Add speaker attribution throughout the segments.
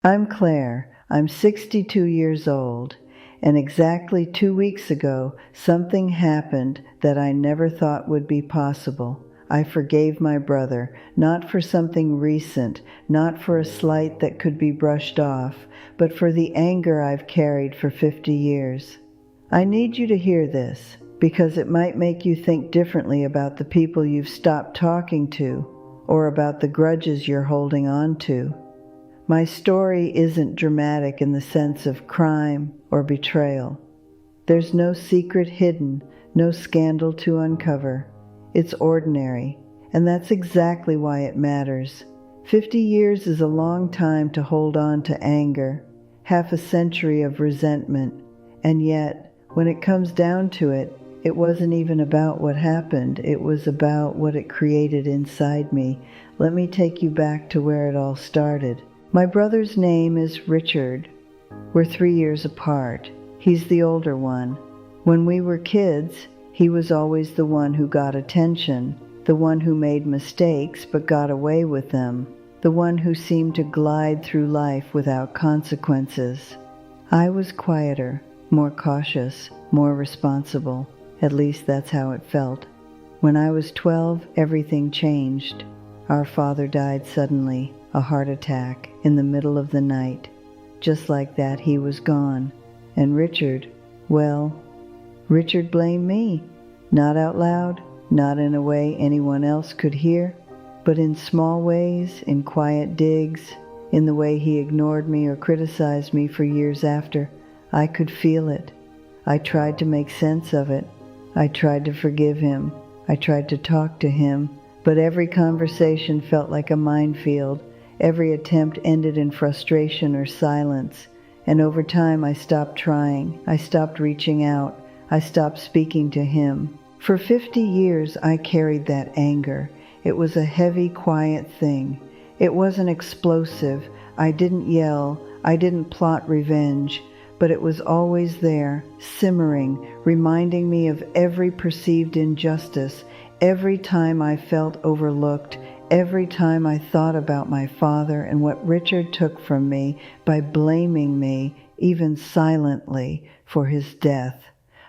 Speaker 1: I'm Claire. I'm 62 years old, and exactly 2 weeks ago, something happened that I never thought would be possible. I forgave my brother, not for something recent, not for a slight that could be brushed off, but for the anger I've carried for 50 years. I need you to hear this, because it might make you think differently about the people you've stopped talking to, or about the grudges you're holding on to. My story isn't dramatic in the sense of crime or betrayal. There's no secret hidden, no scandal to uncover. It's ordinary, and that's exactly why it matters. 50 years is a long time to hold on to anger, half a century of resentment, and yet, when it comes down to it, it wasn't even about what happened. It was about what it created inside me. Let me take you back to where it all started. My brother's name is Richard. We're 3 years apart. He's the older one. When we were kids, he was always the one who got attention, the one who made mistakes but got away with them, the one who seemed to glide through life without consequences. I was quieter, more cautious, more responsible. At least that's how it felt. When I was 12, everything changed. Our father died suddenly, a heart attack, in the middle of the night. Just like that, he was gone. And Richard, well, Richard blamed me. Not out loud, not in a way anyone else could hear, but in small ways, in quiet digs, in the way he ignored me or criticized me for years after. I could feel it. I tried to make sense of it. I tried to forgive him. I tried to talk to him, but every conversation felt like a minefield. Every attempt ended in frustration or silence, and over time I stopped trying. I stopped reaching out. I stopped speaking to him. For 50 years I carried that anger. It was a heavy, quiet thing. It wasn't explosive. I didn't yell. I didn't plot revenge. But it was always there, simmering, reminding me of every perceived injustice, every time I felt overlooked, every time I thought about my father and what Richard took from me by blaming me, even silently, for his death.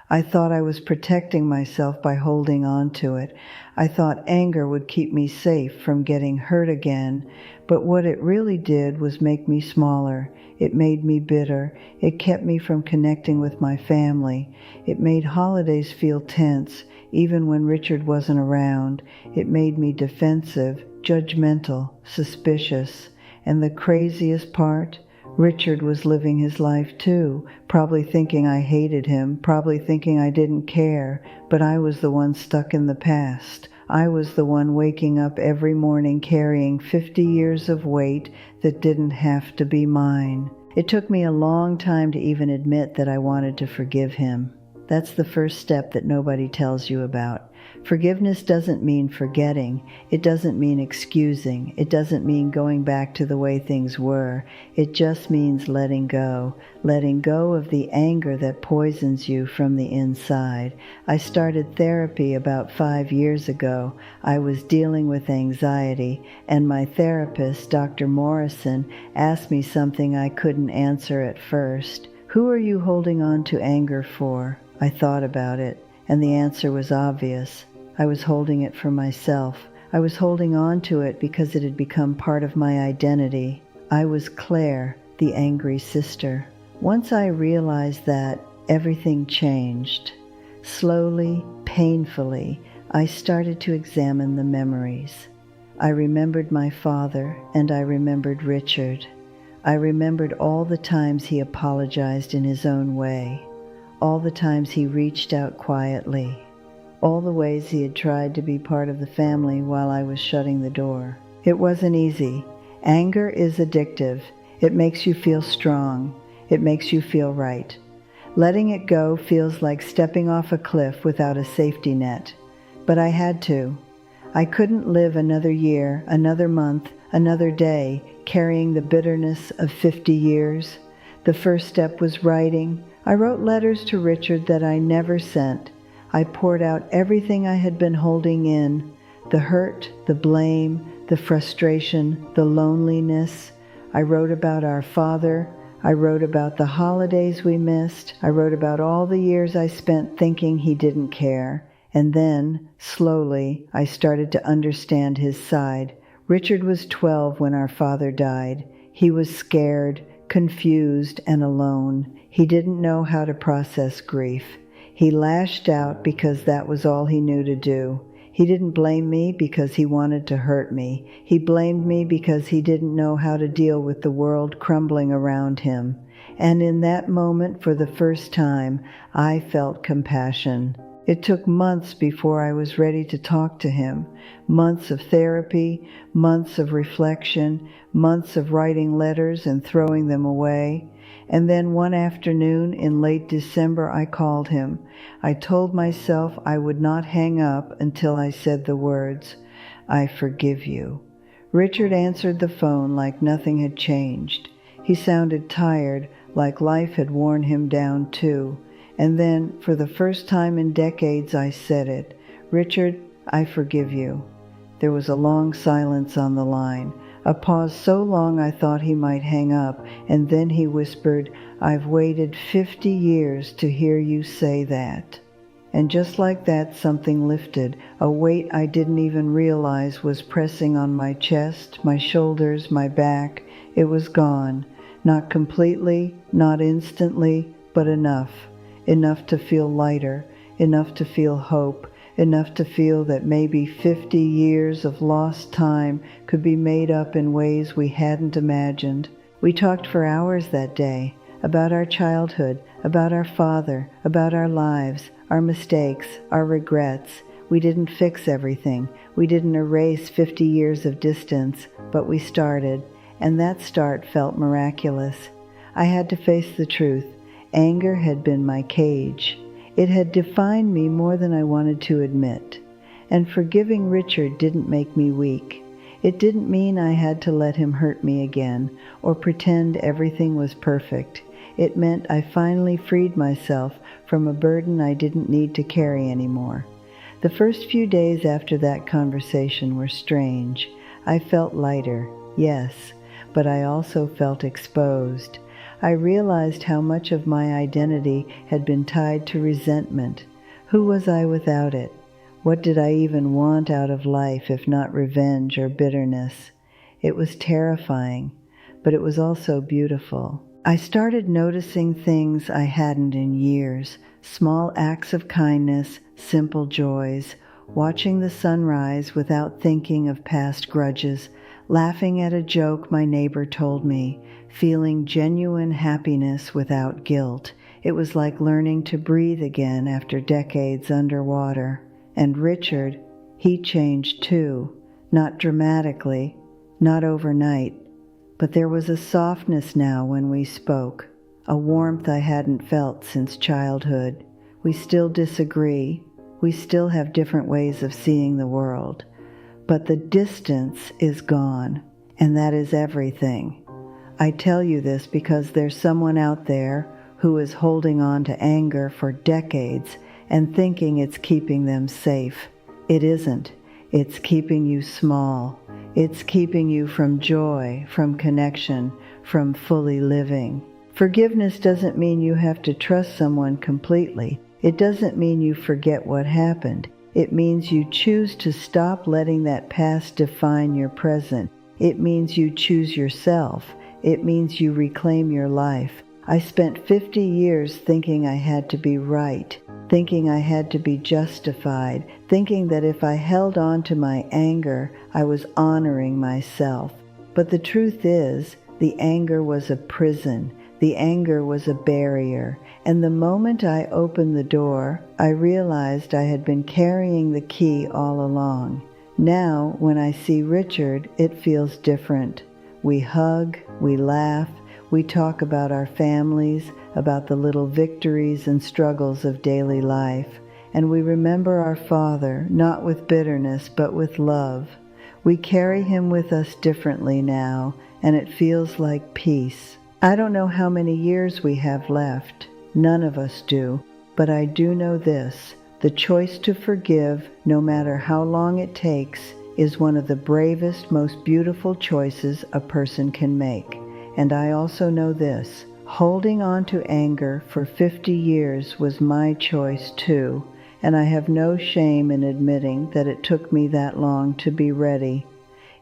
Speaker 1: I thought I was protecting myself by holding on to it. I thought anger would keep me safe from getting hurt again, but what it really did was make me smaller. It made me bitter. It kept me from connecting with my family. It made holidays feel tense, even when Richard wasn't around. It made me defensive, judgmental, suspicious. And the craziest part? Richard was living his life too, probably thinking I hated him, probably thinking I didn't care, but I was the one stuck in the past. I was the one waking up every morning carrying 50 years of weight that didn't have to be mine. It took me a long time to even admit that I wanted to forgive him. That's the first step that nobody tells you about. Forgiveness doesn't mean forgetting. It doesn't mean excusing. It doesn't mean going back to the way things were. It just means letting go of the anger that poisons you from the inside. I started therapy about 5 years ago. I was dealing with anxiety, and my therapist, Dr. Morrison, asked me something I couldn't answer at first. Who are you holding on to anger for? I thought about it, and the answer was obvious. I was holding it for myself. I was holding on to it because it had become part of my identity. I was Claire, the angry sister. Once I realized that, everything changed. Slowly, painfully, I started to examine the memories. I remembered my father, and I remembered Richard. I remembered all the times he apologized in his own way. All the times he reached out quietly. All the ways he had tried to be part of the family while I was shutting the door. It wasn't easy. Anger is addictive. It makes you feel strong. It makes you feel right. Letting it go feels like stepping off a cliff without a safety net. But I had to. I couldn't live another year, another month, another day, carrying the bitterness of 50 years. The first step was writing. I wrote letters to Richard that I never sent. I poured out everything I had been holding in, the hurt, the blame, the frustration, the loneliness. I wrote about our father. I wrote about the holidays we missed. I wrote about all the years I spent thinking he didn't care. And then, slowly, I started to understand his side. Richard was 12 when our father died. He was scared, confused, and alone. He didn't know how to process grief. He lashed out because that was all he knew to do. He didn't blame me because he wanted to hurt me. He blamed me because he didn't know how to deal with the world crumbling around him. And in that moment, for the first time, I felt compassion. It took months before I was ready to talk to him. Months of therapy, months of reflection, months of writing letters and throwing them away. And then one afternoon in late December, I called him. I told myself I would not hang up until I said the words, "I forgive you." Richard answered the phone like nothing had changed. He sounded tired, like life had worn him down too. And then, for the first time in decades, I said it. "Richard, I forgive you." There was a long silence on the line, a pause so long I thought he might hang up, and then he whispered, "I've waited 50 years to hear you say that." And just like that, something lifted, a weight I didn't even realize was pressing on my chest, my shoulders, my back. It was gone. Not completely, not instantly, but enough. Enough to feel lighter, enough to feel hope, enough to feel that maybe 50 years of lost time could be made up in ways we hadn't imagined. We talked for hours that day, about our childhood, about our father, about our lives, our mistakes, our regrets. We didn't fix everything. We didn't erase 50 years of distance, but we started, and that start felt miraculous. I had to face the truth. Anger had been my cage. It had defined me more than I wanted to admit. And forgiving Richard didn't make me weak. It didn't mean I had to let him hurt me again, or pretend everything was perfect. It meant I finally freed myself from a burden I didn't need to carry anymore. The first few days after that conversation were strange. I felt lighter, yes, but I also felt exposed. I realized how much of my identity had been tied to resentment. Who was I without it? What did I even want out of life if not revenge or bitterness? It was terrifying, but it was also beautiful. I started noticing things I hadn't in years, small acts of kindness, simple joys, watching the sunrise without thinking of past grudges, laughing at a joke my neighbor told me, feeling genuine happiness without guilt. It was like learning to breathe again after decades underwater. And Richard, he changed too. Not dramatically, not overnight, but there was a softness now when we spoke, a warmth I hadn't felt since childhood. We still disagree. We still have different ways of seeing the world. But the distance is gone, and that is everything. I tell you this because there's someone out there who is holding on to anger for decades and thinking it's keeping them safe. It isn't. It's keeping you small. It's keeping you from joy, from connection, from fully living. Forgiveness doesn't mean you have to trust someone completely. It doesn't mean you forget what happened. It means you choose to stop letting that past define your present. It means you choose yourself. It means you reclaim your life. I spent 50 years thinking I had to be right, thinking I had to be justified, thinking that if I held on to my anger, I was honoring myself. But the truth is, the anger was a prison. The anger was a barrier. And the moment I opened the door, I realized I had been carrying the key all along. Now, when I see Richard, it feels different. We hug, we laugh, we talk about our families, about the little victories and struggles of daily life, and we remember our father, not with bitterness, but with love. We carry him with us differently now, and it feels like peace. I don't know how many years we have left. None of us do, but I do know this. The choice to forgive, no matter how long it takes, is one of the bravest, most beautiful choices a person can make. And I also know this: holding on to anger for 50 years was my choice too, and I have no shame in admitting that it took me that long to be ready.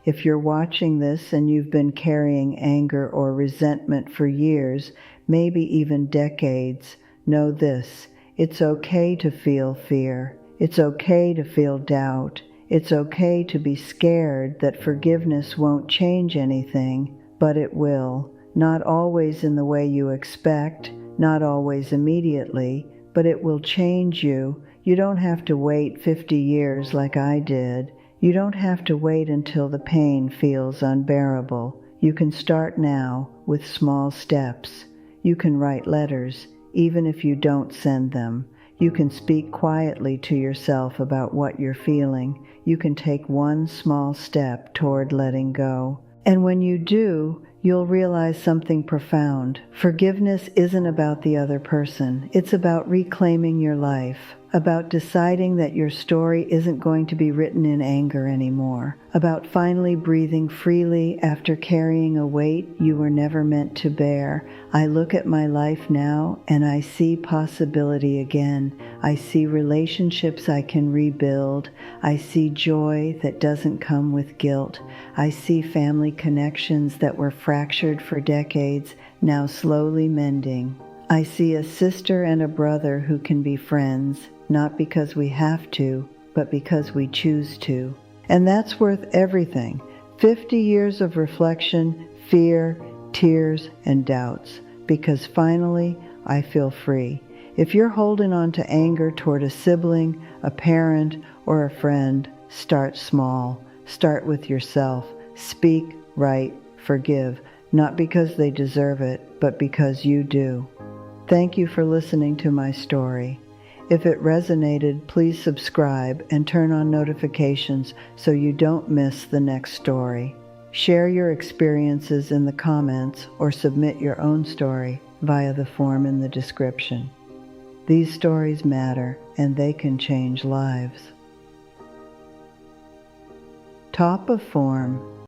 Speaker 1: If you're watching this and you've been carrying anger or resentment for years, maybe even decades, know this: it's okay to feel fear. It's okay to feel doubt. It's okay to be scared that forgiveness won't change anything, but it will. Not always in the way you expect, not always immediately, but it will change you. You don't have to wait 50 years like I did. You don't have to wait until the pain feels unbearable. You can start now with small steps. You can write letters, even if you don't send them. You can speak quietly to yourself about what you're feeling. You can take one small step toward letting go. And when you do, you'll realize something profound. Forgiveness isn't about the other person. It's about reclaiming your life, about deciding that your story isn't going to be written in anger anymore, about finally breathing freely after carrying a weight you were never meant to bear. I look at my life now and I see possibility again. I see relationships I can rebuild. I see joy that doesn't come with guilt. I see family connections that were fractured for decades, now slowly mending. I see a sister and a brother who can be friends, not because we have to, but because we choose to. And that's worth everything. 50 years of reflection, fear, tears, and doubts, because finally I feel free. If you're holding on to anger toward a sibling, a parent, or a friend, start small. Start with yourself. Speak, write, forgive, not because they deserve it, but because you do. Thank you for listening to my story. If it resonated, please subscribe and turn on notifications so you don't miss the next story. Share your experiences in the comments or submit your own story via the form in the description. These stories matter and they can change lives. Top of form.